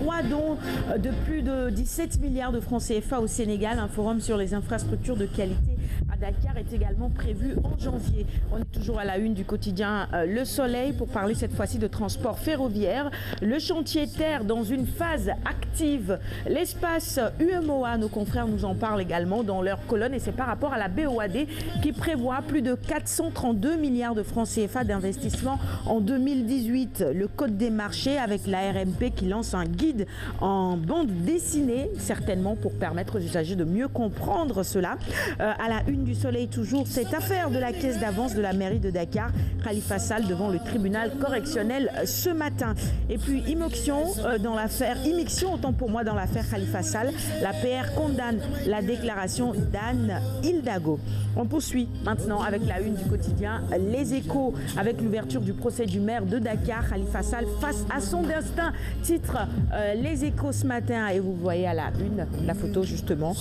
3 dons de plus de 17 milliards de francs CFA au Sénégal. Un forum sur les infrastructures de qualité à Dakar est également prévu en janvier. On est toujours à la une du quotidien Le Soleil pour parler cette fois-ci de transport ferroviaire. Le chantier terre dans une phase active. L'espace UMOA, nos confrères nous en parlent également dans leur colonne et c'est par rapport à la BOAD qui prévoit plus de 432 milliards de francs CFA d'investissement en 2018. Le code des marchés avec la RMP qui lance un guide en bande dessinée, certainement pour permettre aux usagers de mieux comprendre cela. À la une du Soleil toujours, cette affaire de la caisse d'avance de la mairie de Dakar, Khalifa Sall devant le tribunal correctionnel ce matin. Et puis immixtion autant pour moi dans l'affaire Khalifa Sall. La PR condamne la déclaration d'Anne Hidalgo. On poursuit maintenant avec la une du quotidien Les Échos avec l'ouverture du procès du maire de Dakar, Khalifa Sall face à son destin. Titre Les Échos ce matin et vous voyez à la une la photo justement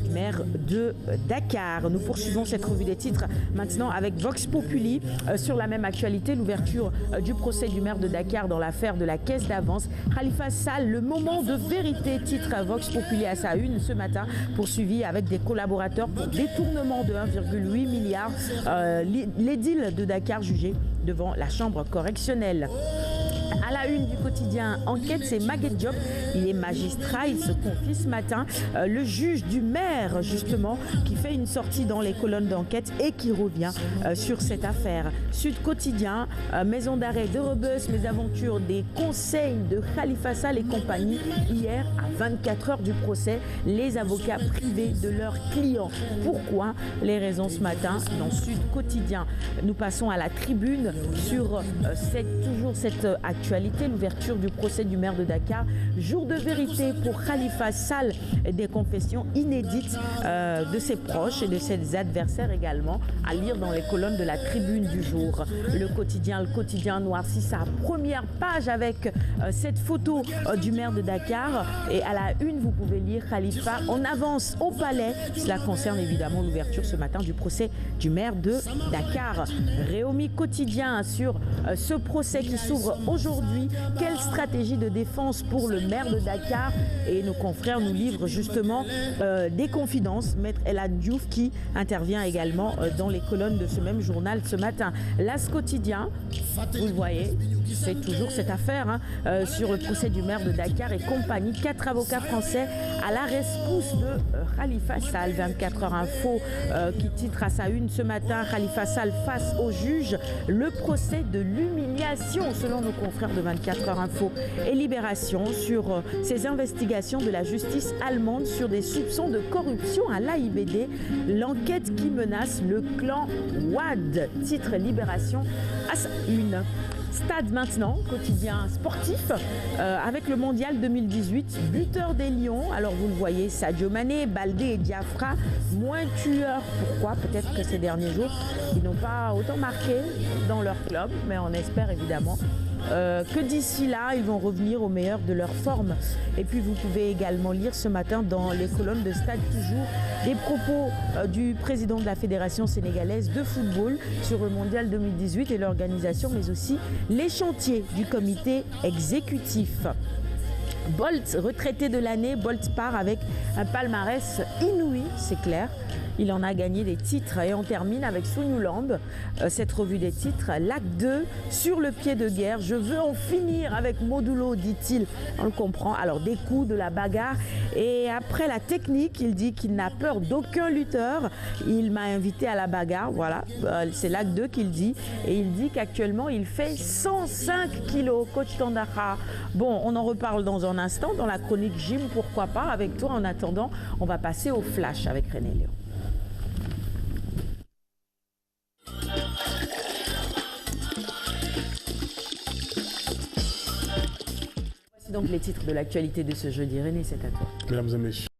du maire de Dakar. Nous poursuivons cette revue des titres maintenant avec Vox Populi sur la même actualité, l'ouverture du procès du maire de Dakar dans l'affaire de la caisse d'avance. Khalifa Sall, le moment de vérité, titre Vox Populi à sa une ce matin, poursuivi avec des collaborateurs pour détournement de 1,8 milliard. L'édile de Dakar jugé devant la chambre correctionnelle. À la une du quotidien Enquête, c'est Maguette Diop. Il est magistrat, il se confie ce matin. Le juge du maire, justement, qui fait une sortie dans les colonnes d'enquête et qui revient sur cette affaire. Sud Quotidien, maison d'arrêt de Rebeuss, mes aventures des conseils de Khalifa Sall et compagnie. Hier, à 24 heures du procès, les avocats privés de leurs clients. Pourquoi? Les raisons ce matin dans Sud Quotidien. Nous passons à la tribune sur toujours cette actualité, l'ouverture du procès du maire de Dakar. Jour de vérité pour Khalifa Sall, des confessions inédites de ses proches et de ses adversaires également, à lire dans les colonnes de la tribune du jour. Le quotidien noircit sa première page avec cette photo du maire de Dakar. Et à la une, vous pouvez lire Khalifa en avance au palais. Cela concerne évidemment l'ouverture ce matin du procès du maire de Dakar. Réumi Quotidien sur ce procès qui s'ouvre aujourd'hui. Quelle stratégie de défense pour le maire de Dakar? Et nos confrères nous livrent justement des confidences. Maître Elan Diouf qui intervient également dans les colonnes de ce même journal ce matin. L'As Quotidien, vous le voyez, c'est toujours cette affaire sur le procès du maire de Dakar et compagnie. 4 avocats français à la rescousse de Khalifa Sall. 24 heures info qui titre à sa une ce matin, Khalifa Sall face au juge, le procès de l'humiliation selon nos confrères de 24 heures info et Libération sur ces investigations de la justice allemande sur des soupçons de corruption à l'AIBD, l'enquête qui menace le clan Ouad, titre Libération à sa une. Stade maintenant, quotidien sportif, avec le mondial 2018, buteur des Lions. Alors vous le voyez, Sadio Mané, Baldé et Diafra, moins tueurs. Pourquoi? Peut-être que ces derniers jours, ils n'ont pas autant marqué dans leur club, mais on espère évidemment que d'ici là, ils vont revenir au meilleur de leur forme. Et puis vous pouvez également lire ce matin dans les colonnes de Stade toujours des propos du président de la Fédération sénégalaise de football sur le mondial 2018 et l'organisation, mais aussi les chantiers du comité exécutif. Bolt, retraité de l'année, Bolt part avec un palmarès inouï, c'est clair. Il en a gagné des titres et on termine avec Sunyu Lamb, cette revue des titres, l'acte 2, sur le pied de guerre. Je veux en finir avec Modulo, dit-il. On le comprend. Alors des coups, de la bagarre et après la technique, il dit qu'il n'a peur d'aucun lutteur. Il m'a invité à la bagarre, voilà. C'est l'acte 2 qu'il dit. Et il dit qu'actuellement, il fait 105 kilos. Coach Tandara. Bon, on en reparle dans un instant dans la chronique gym, pourquoi pas, avec toi. En attendant, on va passer au flash avec René Léon. Donc les titres de l'actualité de ce jeudi. René, c'est à toi. Mesdames et messieurs.